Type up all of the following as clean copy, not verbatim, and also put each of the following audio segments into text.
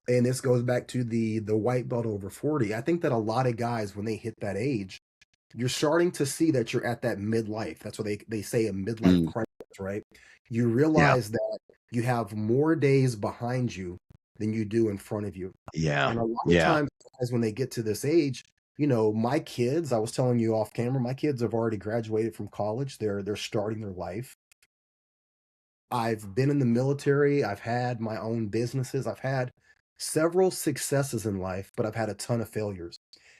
And this goes back to the white belt over 40. I think that a lot of guys, when they hit that age, you're starting to see that you're at that midlife. That's what they say, a midlife Mm, crisis, right? You yeah, realize that you have more days behind you than you do in front of you. yeah, And a lot of yeah. times, guys, when they get to this age, my kids, I was telling you off camera, my kids have already graduated from college. They're starting their life. I've been in the military. I've had my own businesses. I've had several successes in life, but I've had a ton of failures.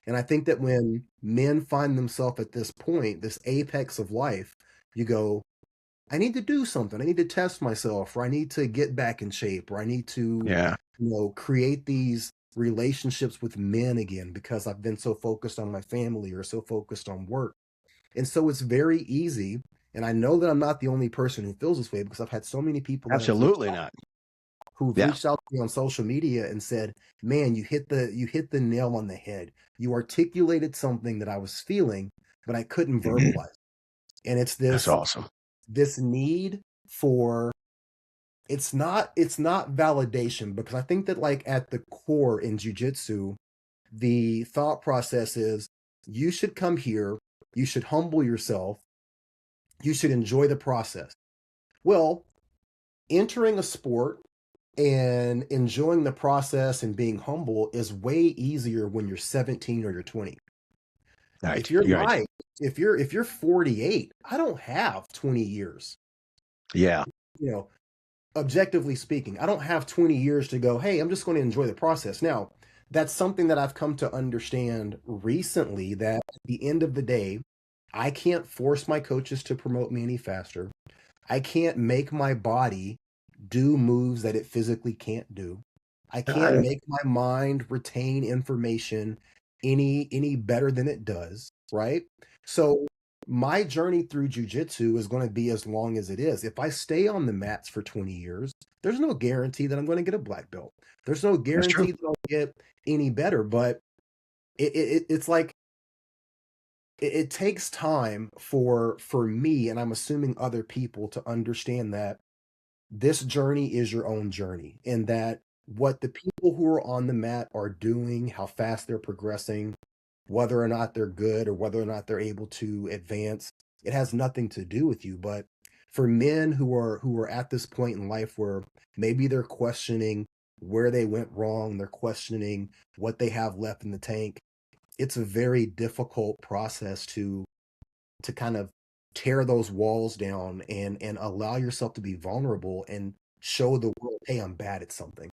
And I think that when men find themselves at this point, this apex of life, you go, I need to do something. I need to test myself, or I need to get back in shape, or I need to, Yeah, create these relationships with men again because I've been so focused on my family or so focused on work. And so it's very easy. And I know that I'm not the only person who feels this way because I've had so many people that have absolutely not. Yeah, reached out to me on social media and said, "Man, you hit the nail on the head. You articulated something that I was feeling, but I couldn't mhm, verbalize." And it's that's awesome. this need for it's not validation because I think that like at the core in jujitsu, the thought process is you should come here, you should humble yourself, you should enjoy the process. Well, entering a sport and enjoying the process and being humble is way easier when you're 17 or you're 20. If Right, you're right. my if you're 48, I don't have 20 years. Yeah, You know, objectively speaking, I don't have 20 years to go, "Hey, I'm just going to enjoy the process." Now, that's something that I've come to understand recently that at the end of the day, I can't force my coaches to promote me any faster. I can't make my body do moves that it physically can't do. I can't I make my mind retain information any better than it does, right? So my journey through jujitsu is going to be as long as it is. If I stay on the mats for 20 years, there's no guarantee that I'm going to get a black belt. There's no that's true. guarantee that I'll get any better, but it's like it takes time for me, and I'm assuming other people to understand that this journey is your own journey and that what the people who are on the mat are doing, how fast they're progressing, whether or not they're good or whether or not they're able to advance, it has nothing to do with you. But for men who are at this point in life where maybe they're questioning where they went wrong, they're questioning what they have left in the tank, it's a very difficult process to kind of tear those walls down and allow yourself to be vulnerable and show the world, "Hey, I'm bad at something."